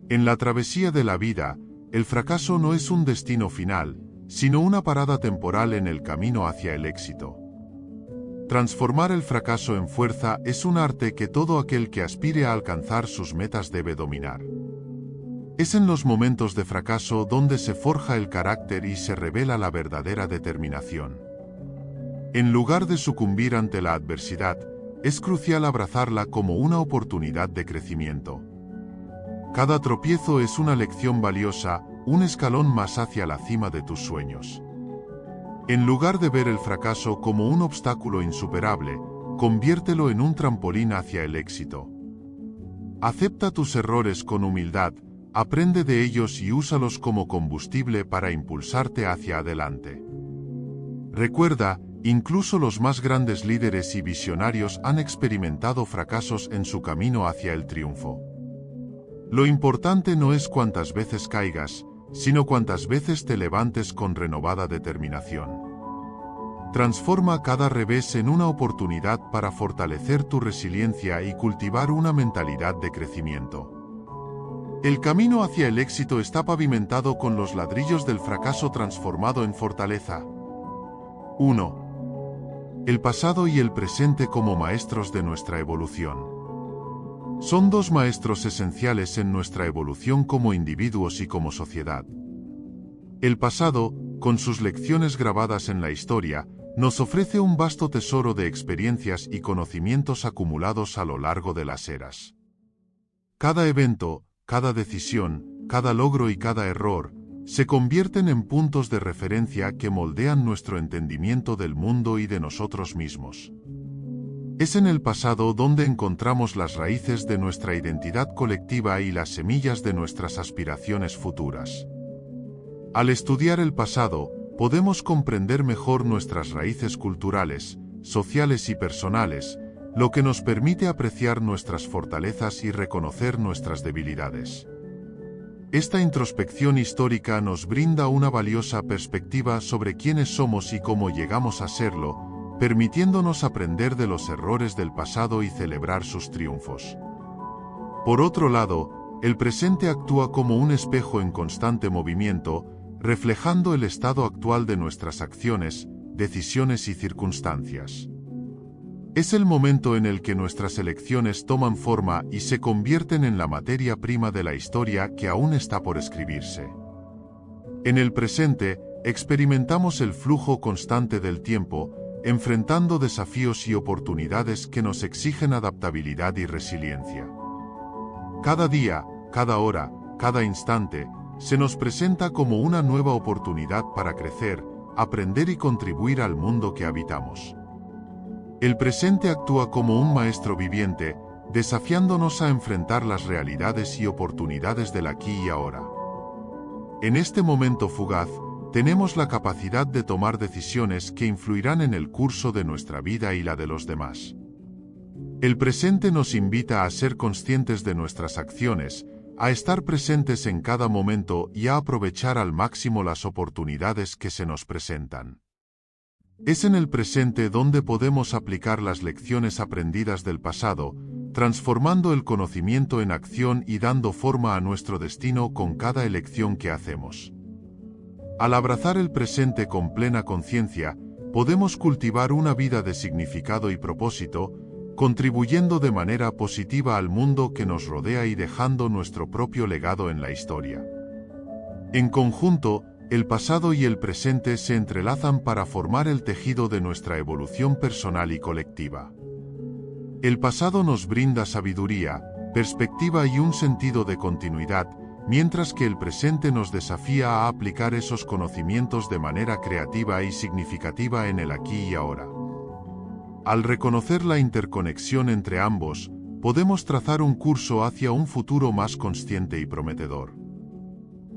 En la travesía de la vida, el fracaso no es un destino final, sino una parada temporal en el camino hacia el éxito. Transformar el fracaso en fuerza es un arte que todo aquel que aspire a alcanzar sus metas debe dominar. Es en los momentos de fracaso donde se forja el carácter y se revela la verdadera determinación. En lugar de sucumbir ante la adversidad, es crucial abrazarla como una oportunidad de crecimiento. Cada tropiezo es una lección valiosa, un escalón más hacia la cima de tus sueños. En lugar de ver el fracaso como un obstáculo insuperable, conviértelo en un trampolín hacia el éxito. Acepta tus errores con humildad, aprende de ellos y úsalos como combustible para impulsarte hacia adelante. Recuerda, incluso los más grandes líderes y visionarios han experimentado fracasos en su camino hacia el triunfo. Lo importante no es cuántas veces caigas, sino cuántas veces te levantes con renovada determinación. Transforma cada revés en una oportunidad para fortalecer tu resiliencia y cultivar una mentalidad de crecimiento. El camino hacia el éxito está pavimentado con los ladrillos del fracaso transformado en fortaleza. 1. El pasado y el presente como maestros de nuestra evolución. Son dos maestros esenciales en nuestra evolución como individuos y como sociedad. El pasado, con sus lecciones grabadas en la historia, nos ofrece un vasto tesoro de experiencias y conocimientos acumulados a lo largo de las eras. Cada evento, cada decisión, cada logro y cada error, se convierten en puntos de referencia que moldean nuestro entendimiento del mundo y de nosotros mismos. Es en el pasado donde encontramos las raíces de nuestra identidad colectiva y las semillas de nuestras aspiraciones futuras. Al estudiar el pasado, podemos comprender mejor nuestras raíces culturales, sociales y personales, lo que nos permite apreciar nuestras fortalezas y reconocer nuestras debilidades. Esta introspección histórica nos brinda una valiosa perspectiva sobre quiénes somos y cómo llegamos a serlo, permitiéndonos aprender de los errores del pasado y celebrar sus triunfos. Por otro lado, el presente actúa como un espejo en constante movimiento, reflejando el estado actual de nuestras acciones, decisiones y circunstancias. Es el momento en el que nuestras elecciones toman forma y se convierten en la materia prima de la historia que aún está por escribirse. En el presente, experimentamos el flujo constante del tiempo, enfrentando desafíos y oportunidades que nos exigen adaptabilidad y resiliencia. Cada día, cada hora, cada instante, se nos presenta como una nueva oportunidad para crecer, aprender y contribuir al mundo que habitamos. El presente actúa como un maestro viviente, desafiándonos a enfrentar las realidades y oportunidades del aquí y ahora. En este momento fugaz, tenemos la capacidad de tomar decisiones que influirán en el curso de nuestra vida y la de los demás. El presente nos invita a ser conscientes de nuestras acciones, a estar presentes en cada momento y a aprovechar al máximo las oportunidades que se nos presentan. Es en el presente donde podemos aplicar las lecciones aprendidas del pasado, transformando el conocimiento en acción y dando forma a nuestro destino con cada elección que hacemos. Al abrazar el presente con plena conciencia, podemos cultivar una vida de significado y propósito, contribuyendo de manera positiva al mundo que nos rodea y dejando nuestro propio legado en la historia. En conjunto, el pasado y el presente se entrelazan para formar el tejido de nuestra evolución personal y colectiva. El pasado nos brinda sabiduría, perspectiva y un sentido de continuidad, mientras que el presente nos desafía a aplicar esos conocimientos de manera creativa y significativa en el aquí y ahora. Al reconocer la interconexión entre ambos, podemos trazar un curso hacia un futuro más consciente y prometedor.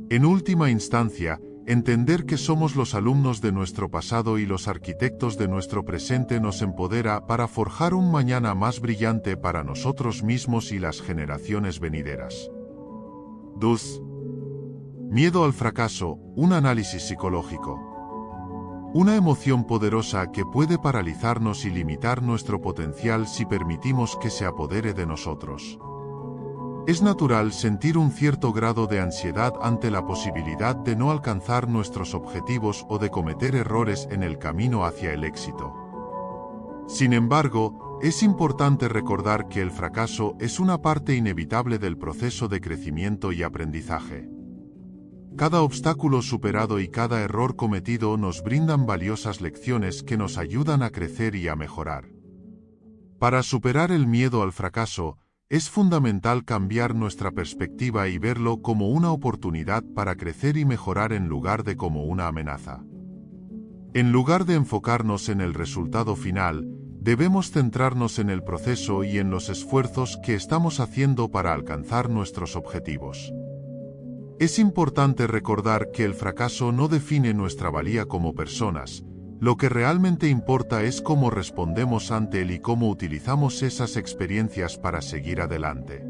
En última instancia, entender que somos los alumnos de nuestro pasado y los arquitectos de nuestro presente nos empodera para forjar un mañana más brillante para nosotros mismos y las generaciones venideras. 2. Miedo al fracaso, un análisis psicológico. Una emoción poderosa que puede paralizarnos y limitar nuestro potencial si permitimos que se apodere de nosotros. Es natural sentir un cierto grado de ansiedad ante la posibilidad de no alcanzar nuestros objetivos o de cometer errores en el camino hacia el éxito. Sin embargo, es importante recordar que el fracaso es una parte inevitable del proceso de crecimiento y aprendizaje. Cada obstáculo superado y cada error cometido nos brindan valiosas lecciones que nos ayudan a crecer y a mejorar. Para superar el miedo al fracaso, es fundamental cambiar nuestra perspectiva y verlo como una oportunidad para crecer y mejorar en lugar de como una amenaza. En lugar de enfocarnos en el resultado final, debemos centrarnos en el proceso y en los esfuerzos que estamos haciendo para alcanzar nuestros objetivos. Es importante recordar que el fracaso no define nuestra valía como personas. Lo que realmente importa es cómo respondemos ante él y cómo utilizamos esas experiencias para seguir adelante.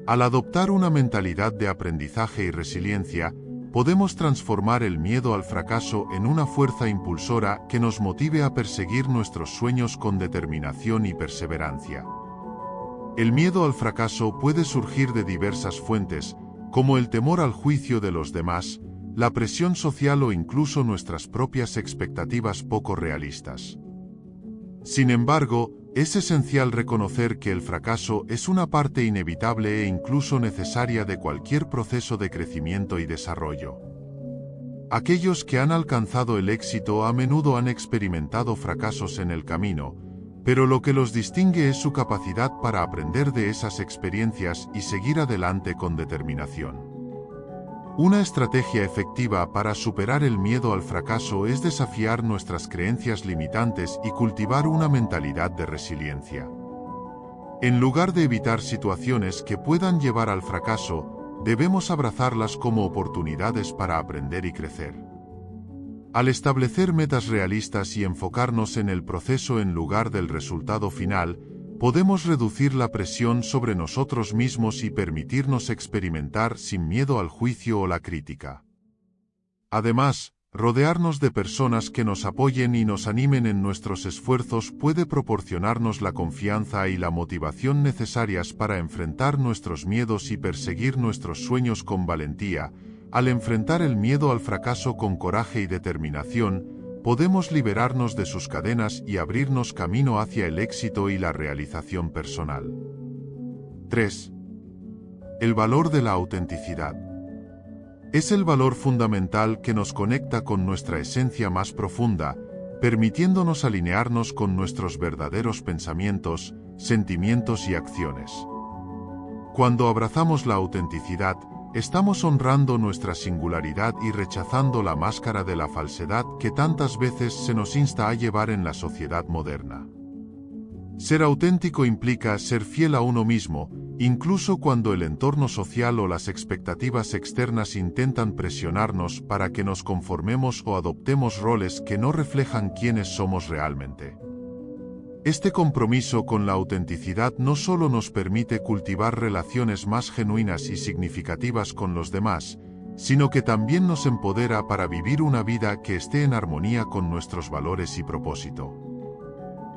Al adoptar una mentalidad de aprendizaje y resiliencia, podemos transformar el miedo al fracaso en una fuerza impulsora que nos motive a perseguir nuestros sueños con determinación y perseverancia. El miedo al fracaso puede surgir de diversas fuentes, como el temor al juicio de los demás, la presión social o incluso nuestras propias expectativas poco realistas. Sin embargo, es esencial reconocer que el fracaso es una parte inevitable e incluso necesaria de cualquier proceso de crecimiento y desarrollo. Aquellos que han alcanzado el éxito a menudo han experimentado fracasos en el camino, pero lo que los distingue es su capacidad para aprender de esas experiencias y seguir adelante con determinación. Una estrategia efectiva para superar el miedo al fracaso es desafiar nuestras creencias limitantes y cultivar una mentalidad de resiliencia. En lugar de evitar situaciones que puedan llevar al fracaso, debemos abrazarlas como oportunidades para aprender y crecer. Al establecer metas realistas y enfocarnos en el proceso en lugar del resultado final, podemos reducir la presión sobre nosotros mismos y permitirnos experimentar sin miedo al juicio o la crítica. Además, rodearnos de personas que nos apoyen y nos animen en nuestros esfuerzos puede proporcionarnos la confianza y la motivación necesarias para enfrentar nuestros miedos y perseguir nuestros sueños con valentía. Al enfrentar el miedo al fracaso con coraje y determinación, podemos liberarnos de sus cadenas y abrirnos camino hacia el éxito y la realización personal. 3. El valor de la autenticidad. Es el valor fundamental que nos conecta con nuestra esencia más profunda, permitiéndonos alinearnos con nuestros verdaderos pensamientos, sentimientos y acciones. Cuando abrazamos la autenticidad, estamos honrando nuestra singularidad y rechazando la máscara de la falsedad que tantas veces se nos insta a llevar en la sociedad moderna. Ser auténtico implica ser fiel a uno mismo, incluso cuando el entorno social o las expectativas externas intentan presionarnos para que nos conformemos o adoptemos roles que no reflejan quiénes somos realmente. Este compromiso con la autenticidad no solo nos permite cultivar relaciones más genuinas y significativas con los demás, sino que también nos empodera para vivir una vida que esté en armonía con nuestros valores y propósito.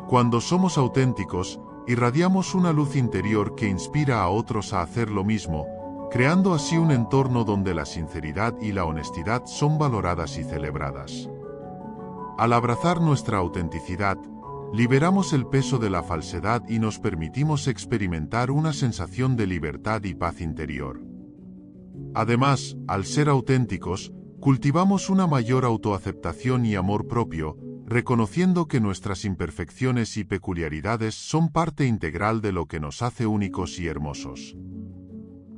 Cuando somos auténticos, irradiamos una luz interior que inspira a otros a hacer lo mismo, creando así un entorno donde la sinceridad y la honestidad son valoradas y celebradas. Al abrazar nuestra autenticidad, liberamos el peso de la falsedad y nos permitimos experimentar una sensación de libertad y paz interior. Además, al ser auténticos, cultivamos una mayor autoaceptación y amor propio, reconociendo que nuestras imperfecciones y peculiaridades son parte integral de lo que nos hace únicos y hermosos.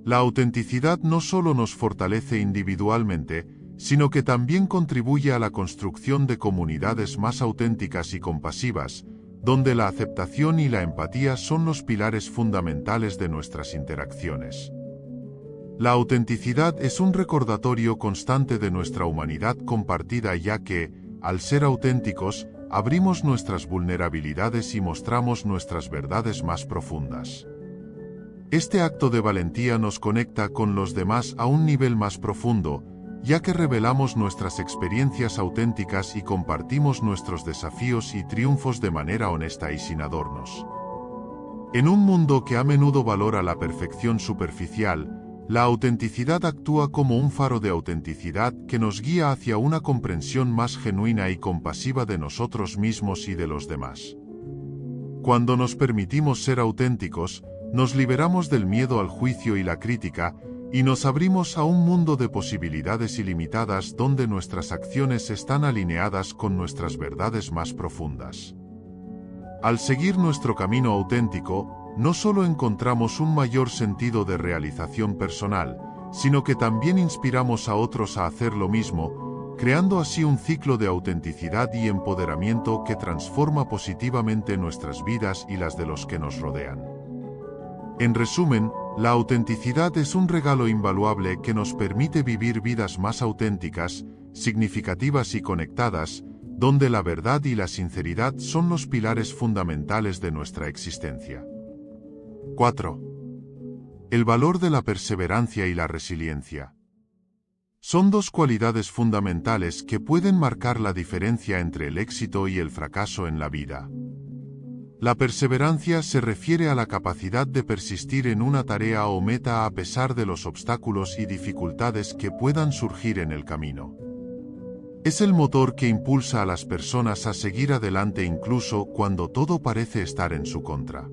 La autenticidad no solo nos fortalece individualmente, sino que también contribuye a la construcción de comunidades más auténticas y compasivas, donde la aceptación y la empatía son los pilares fundamentales de nuestras interacciones. La autenticidad es un recordatorio constante de nuestra humanidad compartida, ya que, al ser auténticos, abrimos nuestras vulnerabilidades y mostramos nuestras verdades más profundas. Este acto de valentía nos conecta con los demás a un nivel más profundo, ya que revelamos nuestras experiencias auténticas y compartimos nuestros desafíos y triunfos de manera honesta y sin adornos. En un mundo que a menudo valora la perfección superficial, la autenticidad actúa como un faro de autenticidad que nos guía hacia una comprensión más genuina y compasiva de nosotros mismos y de los demás. Cuando nos permitimos ser auténticos, nos liberamos del miedo al juicio y la crítica, y nos abrimos a un mundo de posibilidades ilimitadas donde nuestras acciones están alineadas con nuestras verdades más profundas. Al seguir nuestro camino auténtico, no solo encontramos un mayor sentido de realización personal, sino que también inspiramos a otros a hacer lo mismo, creando así un ciclo de autenticidad y empoderamiento que transforma positivamente nuestras vidas y las de los que nos rodean. En resumen, la autenticidad es un regalo invaluable que nos permite vivir vidas más auténticas, significativas y conectadas, donde la verdad y la sinceridad son los pilares fundamentales de nuestra existencia. 4. El valor de la perseverancia y la resiliencia. Son dos cualidades fundamentales que pueden marcar la diferencia entre el éxito y el fracaso en la vida. La perseverancia se refiere a la capacidad de persistir en una tarea o meta a pesar de los obstáculos y dificultades que puedan surgir en el camino. Es el motor que impulsa a las personas a seguir adelante incluso cuando todo parece estar en su contra.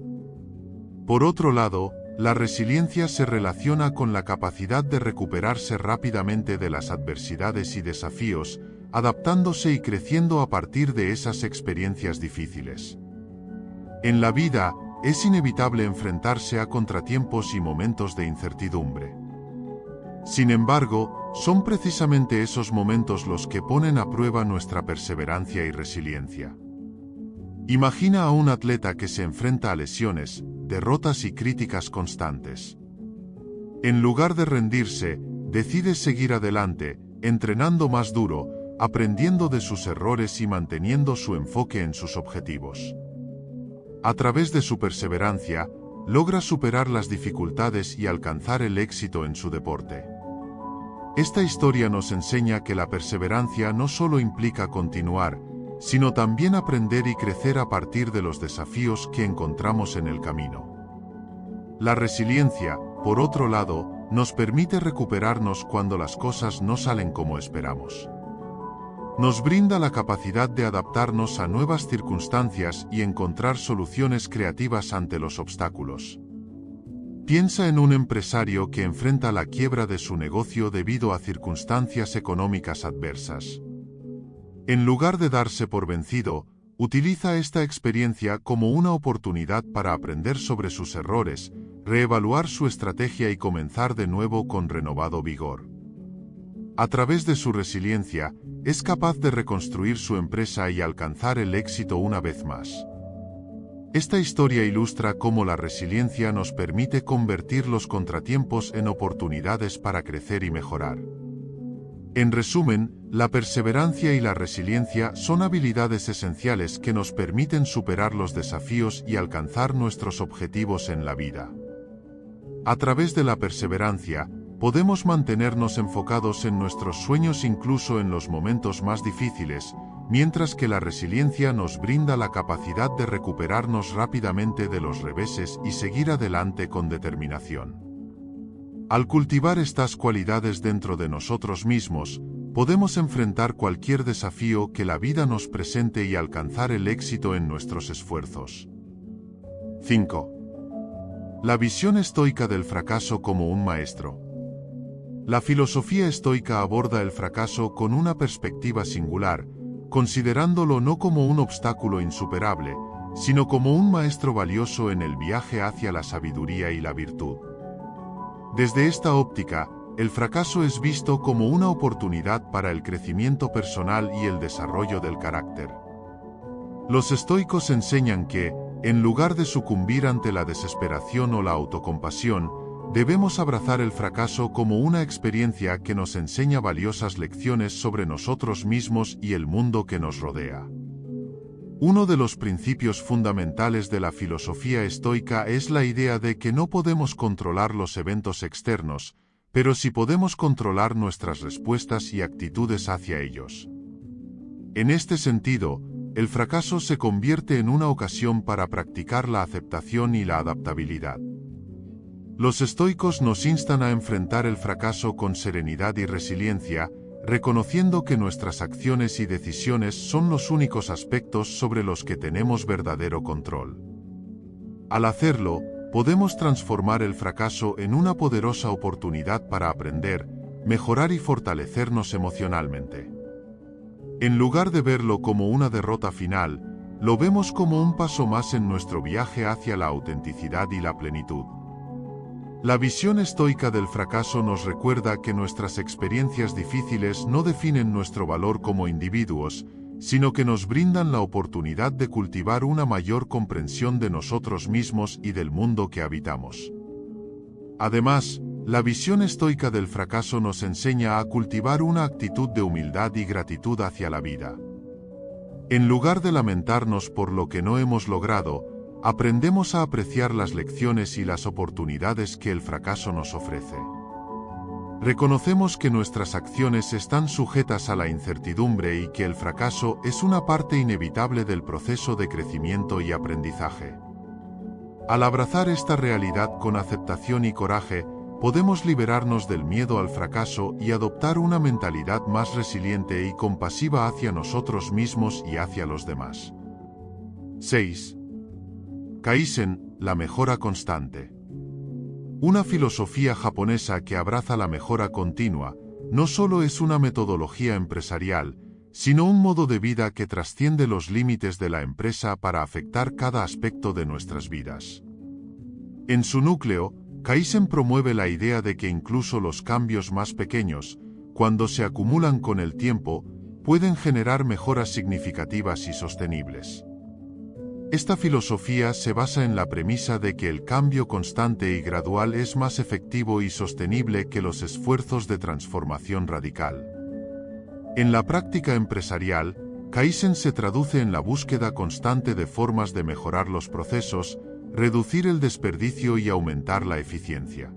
Por otro lado, la resiliencia se relaciona con la capacidad de recuperarse rápidamente de las adversidades y desafíos, adaptándose y creciendo a partir de esas experiencias difíciles. En la vida, es inevitable enfrentarse a contratiempos y momentos de incertidumbre. Sin embargo, son precisamente esos momentos los que ponen a prueba nuestra perseverancia y resiliencia. Imagina a un atleta que se enfrenta a lesiones, derrotas y críticas constantes. En lugar de rendirse, decide seguir adelante, entrenando más duro, aprendiendo de sus errores y manteniendo su enfoque en sus objetivos. A través de su perseverancia, logra superar las dificultades y alcanzar el éxito en su deporte. Esta historia nos enseña que la perseverancia no solo implica continuar, sino también aprender y crecer a partir de los desafíos que encontramos en el camino. La resiliencia, por otro lado, nos permite recuperarnos cuando las cosas no salen como esperamos. Nos brinda la capacidad de adaptarnos a nuevas circunstancias y encontrar soluciones creativas ante los obstáculos. Piensa en un empresario que enfrenta la quiebra de su negocio debido a circunstancias económicas adversas. En lugar de darse por vencido, utiliza esta experiencia como una oportunidad para aprender sobre sus errores, reevaluar su estrategia y comenzar de nuevo con renovado vigor. A través de su resiliencia, es capaz de reconstruir su empresa y alcanzar el éxito una vez más. Esta historia ilustra cómo la resiliencia nos permite convertir los contratiempos en oportunidades para crecer y mejorar. En resumen, la perseverancia y la resiliencia son habilidades esenciales que nos permiten superar los desafíos y alcanzar nuestros objetivos en la vida. A través de la perseverancia, podemos mantenernos enfocados en nuestros sueños incluso en los momentos más difíciles, mientras que la resiliencia nos brinda la capacidad de recuperarnos rápidamente de los reveses y seguir adelante con determinación. Al cultivar estas cualidades dentro de nosotros mismos, podemos enfrentar cualquier desafío que la vida nos presente y alcanzar el éxito en nuestros esfuerzos. 5. La visión estoica del fracaso como un maestro. La filosofía estoica aborda el fracaso con una perspectiva singular, considerándolo no como un obstáculo insuperable, sino como un maestro valioso en el viaje hacia la sabiduría y la virtud. Desde esta óptica, el fracaso es visto como una oportunidad para el crecimiento personal y el desarrollo del carácter. Los estoicos enseñan que, en lugar de sucumbir ante la desesperación o la autocompasión, debemos abrazar el fracaso como una experiencia que nos enseña valiosas lecciones sobre nosotros mismos y el mundo que nos rodea. Uno de los principios fundamentales de la filosofía estoica es la idea de que no podemos controlar los eventos externos, pero sí podemos controlar nuestras respuestas y actitudes hacia ellos. En este sentido, el fracaso se convierte en una ocasión para practicar la aceptación y la adaptabilidad. Los estoicos nos instan a enfrentar el fracaso con serenidad y resiliencia, reconociendo que nuestras acciones y decisiones son los únicos aspectos sobre los que tenemos verdadero control. Al hacerlo, podemos transformar el fracaso en una poderosa oportunidad para aprender, mejorar y fortalecernos emocionalmente. En lugar de verlo como una derrota final, lo vemos como un paso más en nuestro viaje hacia la autenticidad y la plenitud. La visión estoica del fracaso nos recuerda que nuestras experiencias difíciles no definen nuestro valor como individuos, sino que nos brindan la oportunidad de cultivar una mayor comprensión de nosotros mismos y del mundo que habitamos. Además, la visión estoica del fracaso nos enseña a cultivar una actitud de humildad y gratitud hacia la vida. En lugar de lamentarnos por lo que no hemos logrado, aprendemos a apreciar las lecciones y las oportunidades que el fracaso nos ofrece. Reconocemos que nuestras acciones están sujetas a la incertidumbre y que el fracaso es una parte inevitable del proceso de crecimiento y aprendizaje. Al abrazar esta realidad con aceptación y coraje, podemos liberarnos del miedo al fracaso y adoptar una mentalidad más resiliente y compasiva hacia nosotros mismos y hacia los demás. 6. Kaizen, la mejora constante. Una filosofía japonesa que abraza la mejora continua, no solo es una metodología empresarial, sino un modo de vida que trasciende los límites de la empresa para afectar cada aspecto de nuestras vidas. En su núcleo, Kaizen promueve la idea de que incluso los cambios más pequeños, cuando se acumulan con el tiempo, pueden generar mejoras significativas y sostenibles. Esta filosofía se basa en la premisa de que el cambio constante y gradual es más efectivo y sostenible que los esfuerzos de transformación radical. En la práctica empresarial, Kaizen se traduce en la búsqueda constante de formas de mejorar los procesos, reducir el desperdicio y aumentar la eficiencia.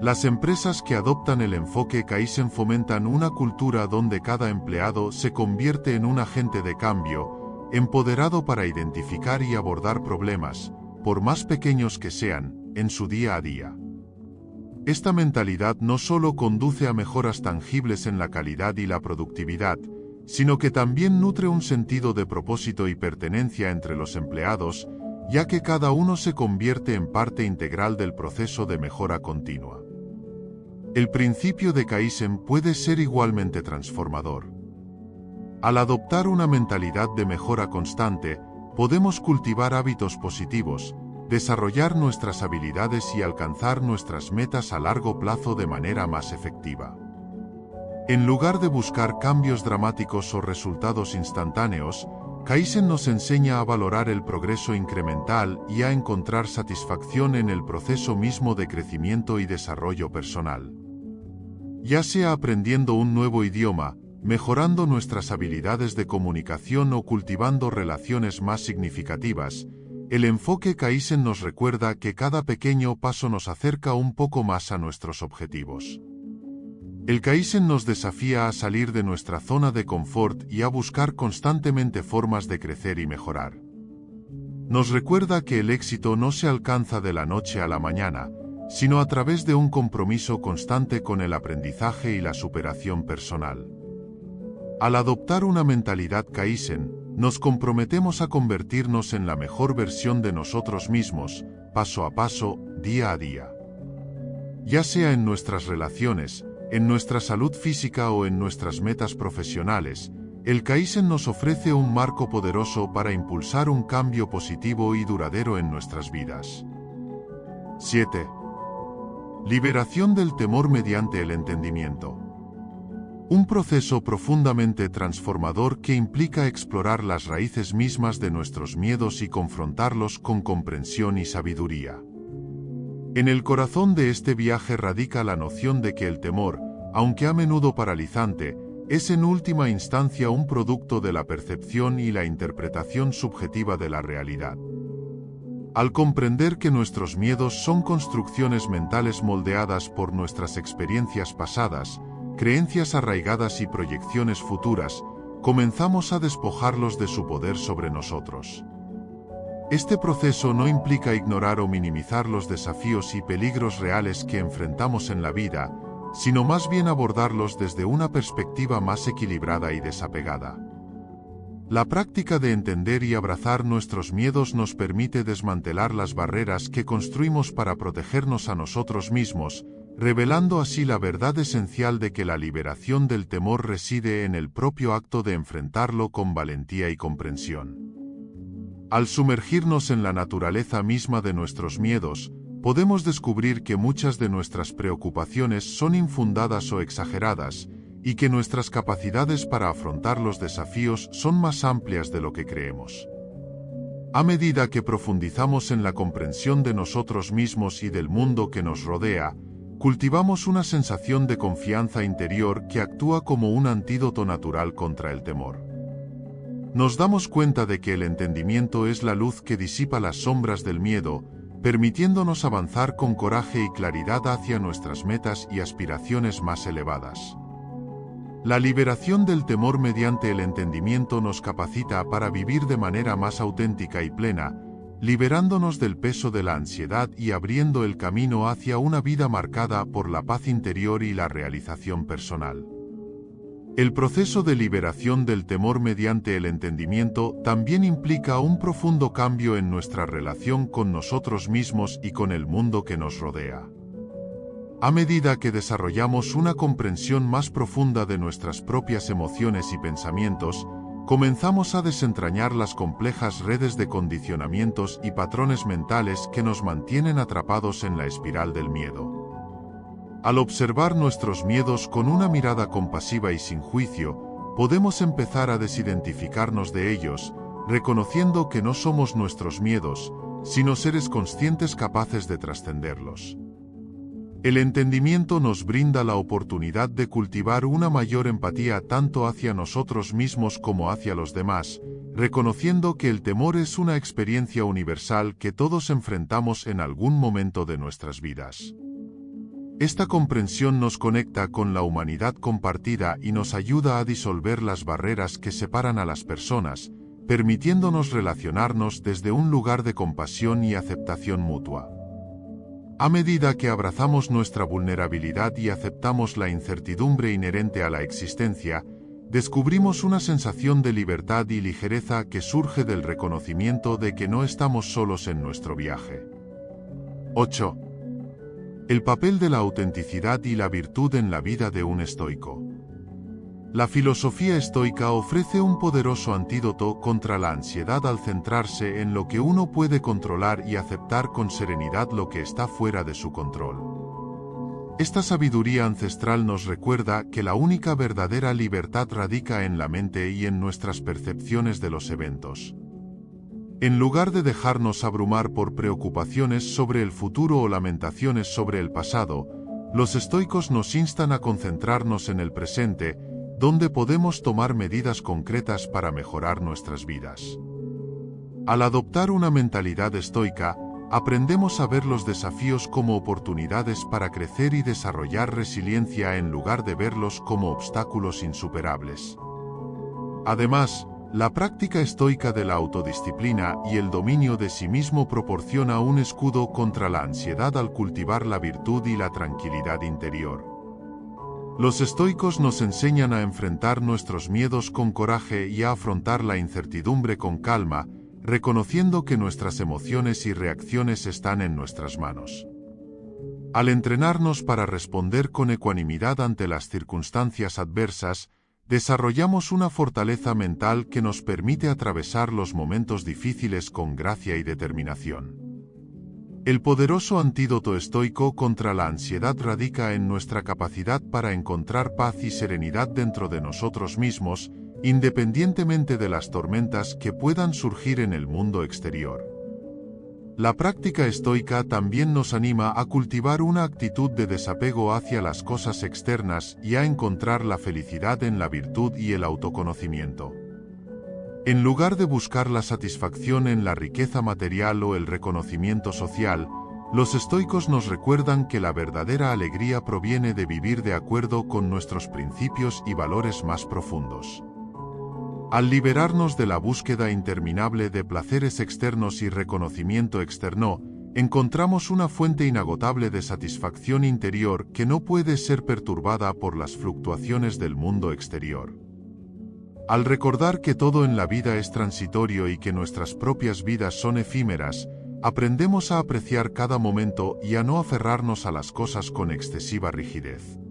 Las empresas que adoptan el enfoque Kaizen fomentan una cultura donde cada empleado se convierte en un agente de cambio, empoderado para identificar y abordar problemas, por más pequeños que sean, en su día a día. Esta mentalidad no solo conduce a mejoras tangibles en la calidad y la productividad, sino que también nutre un sentido de propósito y pertenencia entre los empleados, ya que cada uno se convierte en parte integral del proceso de mejora continua. El principio de Kaizen puede ser igualmente transformador. Al adoptar una mentalidad de mejora constante, podemos cultivar hábitos positivos, desarrollar nuestras habilidades y alcanzar nuestras metas a largo plazo de manera más efectiva. En lugar de buscar cambios dramáticos o resultados instantáneos, Kaizen nos enseña a valorar el progreso incremental y a encontrar satisfacción en el proceso mismo de crecimiento y desarrollo personal. Ya sea aprendiendo un nuevo idioma, mejorando nuestras habilidades de comunicación o cultivando relaciones más significativas, el enfoque Kaizen nos recuerda que cada pequeño paso nos acerca un poco más a nuestros objetivos. El Kaizen nos desafía a salir de nuestra zona de confort y a buscar constantemente formas de crecer y mejorar. Nos recuerda que el éxito no se alcanza de la noche a la mañana, sino a través de un compromiso constante con el aprendizaje y la superación personal. Al adoptar una mentalidad Kaizen, nos comprometemos a convertirnos en la mejor versión de nosotros mismos, paso a paso, día a día. Ya sea en nuestras relaciones, en nuestra salud física o en nuestras metas profesionales, el Kaizen nos ofrece un marco poderoso para impulsar un cambio positivo y duradero en nuestras vidas. 7. Liberación del temor mediante el entendimiento. Un proceso profundamente transformador que implica explorar las raíces mismas de nuestros miedos y confrontarlos con comprensión y sabiduría. En el corazón de este viaje radica la noción de que el temor, aunque a menudo paralizante, es en última instancia un producto de la percepción y la interpretación subjetiva de la realidad. Al comprender que nuestros miedos son construcciones mentales moldeadas por nuestras experiencias pasadas, creencias arraigadas y proyecciones futuras, comenzamos a despojarlos de su poder sobre nosotros. Este proceso no implica ignorar o minimizar los desafíos y peligros reales que enfrentamos en la vida, sino más bien abordarlos desde una perspectiva más equilibrada y desapegada. La práctica de entender y abrazar nuestros miedos nos permite desmantelar las barreras que construimos para protegernos a nosotros mismos, revelando así la verdad esencial de que la liberación del temor reside en el propio acto de enfrentarlo con valentía y comprensión. Al sumergirnos en la naturaleza misma de nuestros miedos, podemos descubrir que muchas de nuestras preocupaciones son infundadas o exageradas, y que nuestras capacidades para afrontar los desafíos son más amplias de lo que creemos. A medida que profundizamos en la comprensión de nosotros mismos y del mundo que nos rodea, cultivamos una sensación de confianza interior que actúa como un antídoto natural contra el temor. Nos damos cuenta de que el entendimiento es la luz que disipa las sombras del miedo, permitiéndonos avanzar con coraje y claridad hacia nuestras metas y aspiraciones más elevadas. La liberación del temor mediante el entendimiento nos capacita para vivir de manera más auténtica y plena, liberándonos del peso de la ansiedad y abriendo el camino hacia una vida marcada por la paz interior y la realización personal. El proceso de liberación del temor mediante el entendimiento también implica un profundo cambio en nuestra relación con nosotros mismos y con el mundo que nos rodea. A medida que desarrollamos una comprensión más profunda de nuestras propias emociones y pensamientos, comenzamos a desentrañar las complejas redes de condicionamientos y patrones mentales que nos mantienen atrapados en la espiral del miedo. Al observar nuestros miedos con una mirada compasiva y sin juicio, podemos empezar a desidentificarnos de ellos, reconociendo que no somos nuestros miedos, sino seres conscientes capaces de trascenderlos. El entendimiento nos brinda la oportunidad de cultivar una mayor empatía tanto hacia nosotros mismos como hacia los demás, reconociendo que el temor es una experiencia universal que todos enfrentamos en algún momento de nuestras vidas. Esta comprensión nos conecta con la humanidad compartida y nos ayuda a disolver las barreras que separan a las personas, permitiéndonos relacionarnos desde un lugar de compasión y aceptación mutua. A medida que abrazamos nuestra vulnerabilidad y aceptamos la incertidumbre inherente a la existencia, descubrimos una sensación de libertad y ligereza que surge del reconocimiento de que no estamos solos en nuestro viaje. 8. El papel de la autenticidad y la virtud en la vida de un estoico. La filosofía estoica ofrece un poderoso antídoto contra la ansiedad al centrarse en lo que uno puede controlar y aceptar con serenidad lo que está fuera de su control. Esta sabiduría ancestral nos recuerda que la única verdadera libertad radica en la mente y en nuestras percepciones de los eventos. En lugar de dejarnos abrumar por preocupaciones sobre el futuro o lamentaciones sobre el pasado, los estoicos nos instan a concentrarnos en el presente, donde podemos tomar medidas concretas para mejorar nuestras vidas. Al adoptar una mentalidad estoica, aprendemos a ver los desafíos como oportunidades para crecer y desarrollar resiliencia en lugar de verlos como obstáculos insuperables. Además, la práctica estoica de la autodisciplina y el dominio de sí mismo proporciona un escudo contra la ansiedad al cultivar la virtud y la tranquilidad interior. Los estoicos nos enseñan a enfrentar nuestros miedos con coraje y a afrontar la incertidumbre con calma, reconociendo que nuestras emociones y reacciones están en nuestras manos. Al entrenarnos para responder con ecuanimidad ante las circunstancias adversas, desarrollamos una fortaleza mental que nos permite atravesar los momentos difíciles con gracia y determinación. El poderoso antídoto estoico contra la ansiedad radica en nuestra capacidad para encontrar paz y serenidad dentro de nosotros mismos, independientemente de las tormentas que puedan surgir en el mundo exterior. La práctica estoica también nos anima a cultivar una actitud de desapego hacia las cosas externas y a encontrar la felicidad en la virtud y el autoconocimiento. En lugar de buscar la satisfacción en la riqueza material o el reconocimiento social, los estoicos nos recuerdan que la verdadera alegría proviene de vivir de acuerdo con nuestros principios y valores más profundos. Al liberarnos de la búsqueda interminable de placeres externos y reconocimiento externo, encontramos una fuente inagotable de satisfacción interior que no puede ser perturbada por las fluctuaciones del mundo exterior. Al recordar que todo en la vida es transitorio y que nuestras propias vidas son efímeras, aprendemos a apreciar cada momento y a no aferrarnos a las cosas con excesiva rigidez.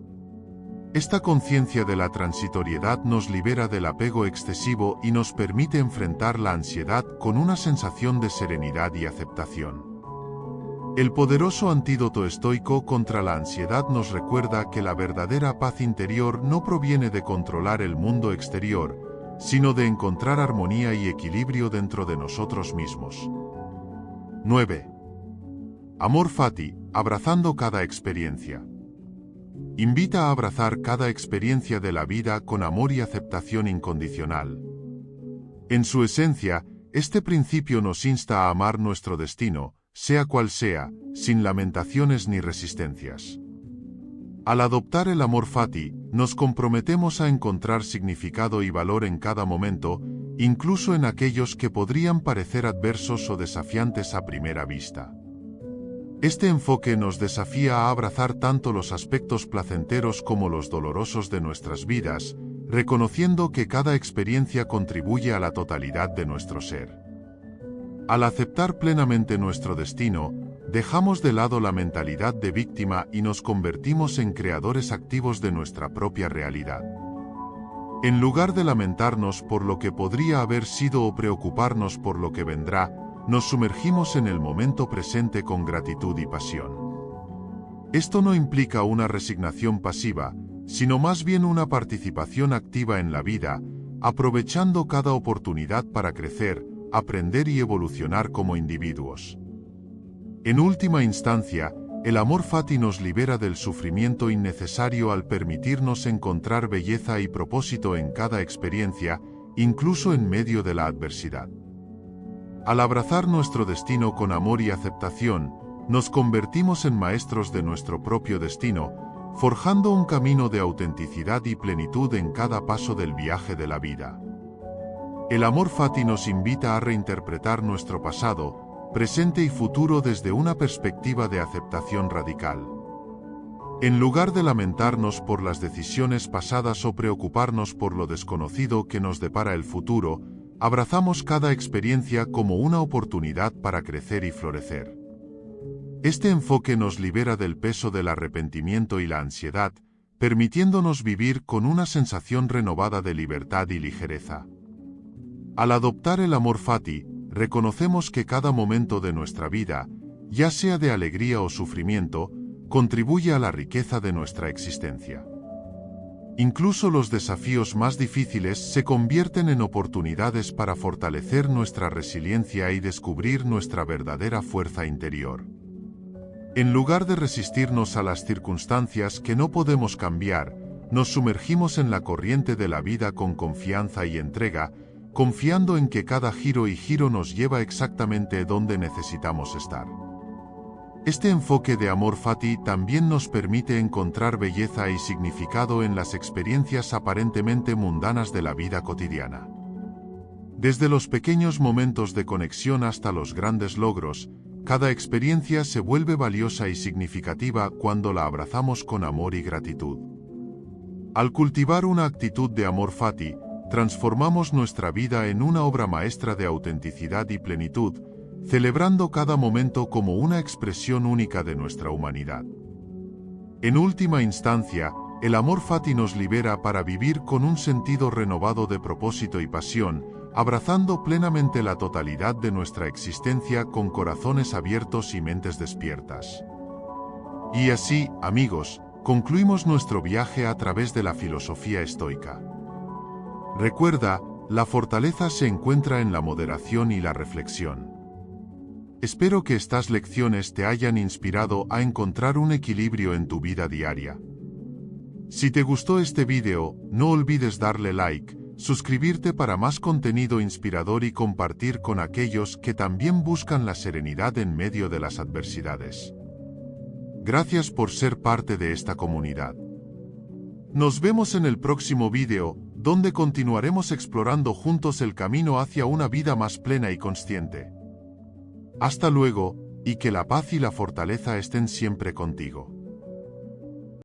Esta conciencia de la transitoriedad nos libera del apego excesivo y nos permite enfrentar la ansiedad con una sensación de serenidad y aceptación. El poderoso antídoto estoico contra la ansiedad nos recuerda que la verdadera paz interior no proviene de controlar el mundo exterior, sino de encontrar armonía y equilibrio dentro de nosotros mismos. 9. Amor fati, abrazando cada experiencia. Invita a abrazar cada experiencia de la vida con amor y aceptación incondicional. En su esencia, este principio nos insta a amar nuestro destino, sea cual sea, sin lamentaciones ni resistencias. Al adoptar el amor fati, nos comprometemos a encontrar significado y valor en cada momento, incluso en aquellos que podrían parecer adversos o desafiantes a primera vista. Este enfoque nos desafía a abrazar tanto los aspectos placenteros como los dolorosos de nuestras vidas, reconociendo que cada experiencia contribuye a la totalidad de nuestro ser. Al aceptar plenamente nuestro destino, dejamos de lado la mentalidad de víctima y nos convertimos en creadores activos de nuestra propia realidad. En lugar de lamentarnos por lo que podría haber sido o preocuparnos por lo que vendrá, nos sumergimos en el momento presente con gratitud y pasión. Esto no implica una resignación pasiva, sino más bien una participación activa en la vida, aprovechando cada oportunidad para crecer, aprender y evolucionar como individuos. En última instancia, el amor fati nos libera del sufrimiento innecesario al permitirnos encontrar belleza y propósito en cada experiencia, incluso en medio de la adversidad. Al abrazar nuestro destino con amor y aceptación, nos convertimos en maestros de nuestro propio destino, forjando un camino de autenticidad y plenitud en cada paso del viaje de la vida. El amor fati nos invita a reinterpretar nuestro pasado, presente y futuro desde una perspectiva de aceptación radical. En lugar de lamentarnos por las decisiones pasadas o preocuparnos por lo desconocido que nos depara el futuro, abrazamos cada experiencia como una oportunidad para crecer y florecer. Este enfoque nos libera del peso del arrepentimiento y la ansiedad, permitiéndonos vivir con una sensación renovada de libertad y ligereza. Al adoptar el amor fati, reconocemos que cada momento de nuestra vida, ya sea de alegría o sufrimiento, contribuye a la riqueza de nuestra existencia. Incluso los desafíos más difíciles se convierten en oportunidades para fortalecer nuestra resiliencia y descubrir nuestra verdadera fuerza interior. En lugar de resistirnos a las circunstancias que no podemos cambiar, nos sumergimos en la corriente de la vida con confianza y entrega, confiando en que cada giro y giro nos lleva exactamente donde necesitamos estar. Este enfoque de amor fati también nos permite encontrar belleza y significado en las experiencias aparentemente mundanas de la vida cotidiana. Desde los pequeños momentos de conexión hasta los grandes logros, cada experiencia se vuelve valiosa y significativa cuando la abrazamos con amor y gratitud. Al cultivar una actitud de amor fati, transformamos nuestra vida en una obra maestra de autenticidad y plenitud, celebrando cada momento como una expresión única de nuestra humanidad. En última instancia, el amor fati nos libera para vivir con un sentido renovado de propósito y pasión, abrazando plenamente la totalidad de nuestra existencia con corazones abiertos y mentes despiertas. Y así, amigos, concluimos nuestro viaje a través de la filosofía estoica. Recuerda, la fortaleza se encuentra en la moderación y la reflexión. Espero que estas lecciones te hayan inspirado a encontrar un equilibrio en tu vida diaria. Si te gustó este video, no olvides darle like, suscribirte para más contenido inspirador y compartir con aquellos que también buscan la serenidad en medio de las adversidades. Gracias por ser parte de esta comunidad. Nos vemos en el próximo video, donde continuaremos explorando juntos el camino hacia una vida más plena y consciente. Hasta luego, y que la paz y la fortaleza estén siempre contigo.